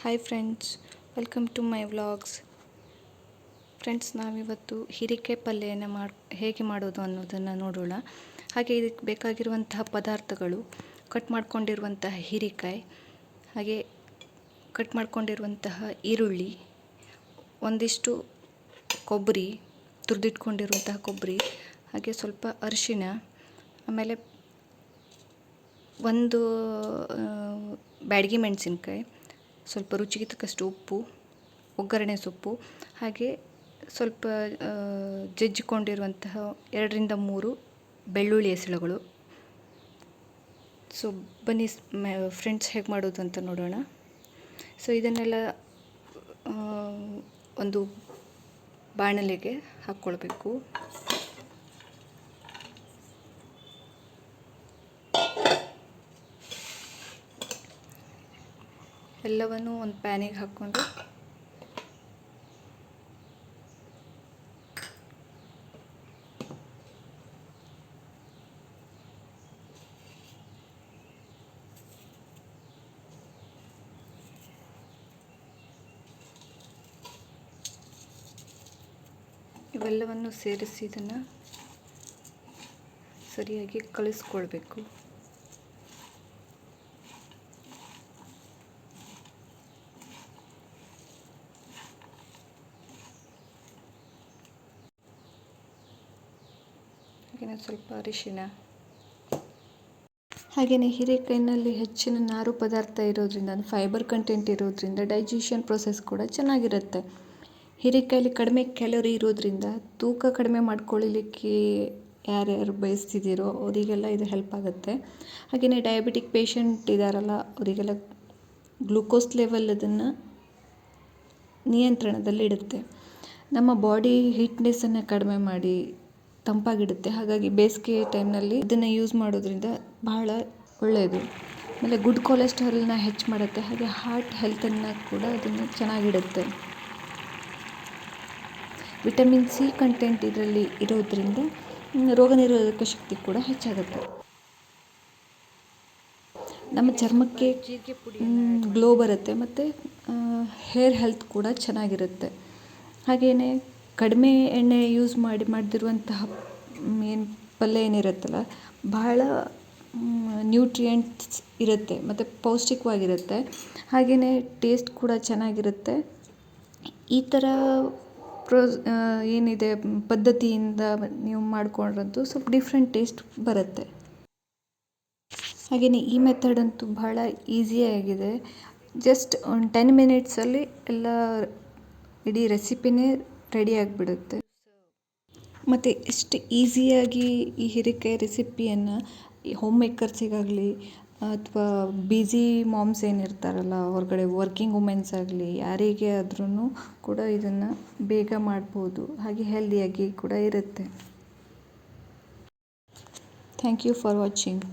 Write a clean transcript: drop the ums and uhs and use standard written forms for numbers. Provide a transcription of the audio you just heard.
Hi friends, welcome to my vlogs. Friends, ನಾವಿವತ್ತು ಹೀರೆಕಾಯಿ ಪಲ್ಯನ ಹೇಗೆ ಮಾಡೋದು ಅನ್ನೋದನ್ನು ನೋಡೋಣ. ಹಾಗೆ ಇದಕ್ಕೆ ಬೇಕಾಗಿರುವಂತಹ ಪದಾರ್ಥಗಳು: ಕಟ್ ಮಾಡ್ಕೊಂಡಿರುವಂತಹ ಹೀರೆಕಾಯಿ, ಹಾಗೆ ಕಟ್ ಮಾಡ್ಕೊಂಡಿರುವಂತಹ ಈರುಳ್ಳಿ, ಒಂದಿಷ್ಟು ಕೊಬ್ಬರಿ, ತುರಿದಿಟ್ಕೊಂಡಿರುವಂತಹ ಕೊಬ್ಬರಿ, ಹಾಗೆ ಸ್ವಲ್ಪ ಅರಿಶಿಣ, ಆಮೇಲೆ ಒಂದು ಬ್ಯಾಡಗಿ ಮೆಣಸಿನ್ಕಾಯಿ, ಸ್ವಲ್ಪ ರುಚಿಗೆ ತಕ್ಕಷ್ಟು ಉಪ್ಪು, ಒಗ್ಗರಣೆ ಸೊಪ್ಪು, ಹಾಗೆ ಸ್ವಲ್ಪ ಜಜ್ಜಿಕೊಂಡಿರುವಂತಹ 2-3 ಬೆಳ್ಳುಳ್ಳಿ ಎಸಳುಗಳು. ಸೊ ಬನ್ನಿ ಫ್ರೆಂಡ್ಸ್, ಹೇಗೆ ಮಾಡೋದು ಅಂತ ನೋಡೋಣ. ಸೊ ಇದನ್ನೆಲ್ಲ ಒಂದು ಬಾಣಲೆಗೆ ಹಾಕ್ಕೊಳ್ಬೇಕು. ಎಲ್ಲವನ್ನು ಒಂದು ಪ್ಯಾನಿಗೆ ಹಾಕ್ಕೊಂಡು ಇವೆಲ್ಲವನ್ನು ಸೇರಿಸಿ ಇದನ್ನು ಸರಿಯಾಗಿ ಕಲಿಸ್ಕೊಳ್ಬೇಕು. ಹಾಗೆಯೇ ಸ್ವಲ್ಪ ಅರಿಶಿಣ. ಹಾಗೆಯೇ ಹೀರೆಕಾಯಿನಲ್ಲಿ ಹೆಚ್ಚಿನ ನಾರು ಪದಾರ್ಥ ಇರೋದ್ರಿಂದ, ಫೈಬರ್ ಕಂಟೆಂಟ್ ಇರೋದ್ರಿಂದ ಡೈಜೆಷನ್ ಪ್ರೊಸೆಸ್ ಕೂಡ ಚೆನ್ನಾಗಿರುತ್ತೆ. ಹೀರೆಕಾಯಲ್ಲಿ ಕಡಿಮೆ ಕ್ಯಾಲೋರಿ ಇರೋದ್ರಿಂದ ತೂಕ ಕಡಿಮೆ ಮಾಡ್ಕೊಳ್ಳಲಿಕ್ಕೆ ಯಾರ್ಯಾರು ಬಯಸ್ತಿದ್ದೀರೋ ಅವರಿಗೆಲ್ಲ ಇದು ಹೆಲ್ಪ್ ಆಗುತ್ತೆ. ಹಾಗೆಯೇ ಡಯಾಬಿಟಿಕ್ ಪೇಷಂಟ್ ಇದ್ದಾರಲ್ಲ, ಅವರಿಗೆಲ್ಲ ಗ್ಲೂಕೋಸ್ ಲೆವೆಲ್ ಅದನ್ನು ನಿಯಂತ್ರಣದಲ್ಲಿಡುತ್ತೆ. ನಮ್ಮ ಬಾಡಿ ಹೀಟ್ನೆಸ್ಸನ್ನು ಕಡಿಮೆ ಮಾಡಿ ತಂಪಾಗಿಡುತ್ತೆ. ಹಾಗಾಗಿ ಬೇಸಿಗೆ ಟೈಮ್ನಲ್ಲಿ ಇದನ್ನು ಯೂಸ್ ಮಾಡೋದ್ರಿಂದ ಬಹಳ ಒಳ್ಳೆಯದು. ಆಮೇಲೆ ಗುಡ್ ಕೊಲೆಸ್ಟ್ರಾಲ್ನ ಹೆಚ್ಚು ಮಾಡುತ್ತೆ. ಹಾಗೆ ಹಾರ್ಟ್ ಹೆಲ್ತನ್ನು ಕೂಡ ಅದನ್ನು ಚೆನ್ನಾಗಿಡುತ್ತೆ. ವಿಟಮಿನ್ ಸಿ ಕಂಟೆಂಟ್ ಇದರಲ್ಲಿ ಇರೋದ್ರಿಂದ ರೋಗ ನಿರೋಧಕ ಶಕ್ತಿ ಕೂಡ ಹೆಚ್ಚಾಗುತ್ತೆ. ನಮ್ಮ ಚರ್ಮಕ್ಕೆ ಗ್ಲೋ ಬರುತ್ತೆ ಮತ್ತು ಹೇರ್ ಹೆಲ್ತ್ ಕೂಡ ಚೆನ್ನಾಗಿರುತ್ತೆ. ಹಾಗೆಯೇ ಕಡಿಮೆ ಎಣ್ಣೆ ಯೂಸ್ ಮಾಡಿದಿರುವಂತಹ ಏನು ಪಲ್ಯ ಏನಿರುತ್ತಲ್ಲ, ಬಹಳ ನ್ಯೂಟ್ರಿಯೆಂಟ್ಸ್ ಇರುತ್ತೆ ಮತ್ತು ಪೌಷ್ಟಿಕವಾಗಿರುತ್ತೆ. ಹಾಗೆಯೇ ಟೇಸ್ಟ್ ಕೂಡ ಚೆನ್ನಾಗಿರುತ್ತೆ. ಈ ಥರ ಏನಿದೆ ಪದ್ಧತಿಯಿಂದ ನೀವು ಮಾಡಿಕೊಂಡ್ರಂತೂ ಸ್ವಲ್ಪ ಡಿಫ್ರೆಂಟ್ ಟೇಸ್ಟ್ ಬರುತ್ತೆ. ಹಾಗೆಯೇ ಈ ಮೆಥಡ್ ಅಂತೂ ಬಹಳ ಈಸಿಯಾಗಿದೆ. ಜಸ್ಟ್ ಒಂದು 10 ಮಿನಿಟ್ಸಲ್ಲಿ ಎಲ್ಲ ಇಡೀ ರೆಸಿಪಿನೇ ರೆಡಿ ಆಗಿಬಿಡುತ್ತೆ. ಮತ್ತು ಎಷ್ಟು ಈಸಿಯಾಗಿ ಈ ಹೀರೆಕಾಯಿ ರೆಸಿಪಿಯನ್ನು ಹೋಮ್ ಮೇಕರ್ಸಿಗಾಗಲಿ ಅಥವಾ ಬ್ಯುಸಿ ಮಾಮ್ಸ್ ಏನಿರ್ತಾರಲ್ಲ, ಹೊರಗಡೆ ವರ್ಕಿಂಗ್ ವುಮೆನ್ಸ್ ಆಗಲಿ, ಯಾರಿಗೆ ಆದ್ರೂ ಕೂಡ ಇದನ್ನು ಬೇಗ ಮಾಡ್ಬೋದು. ಹಾಗೆ ಹೆಲ್ದಿಯಾಗಿ ಕೂಡ ಇರುತ್ತೆ. Thank you for watching.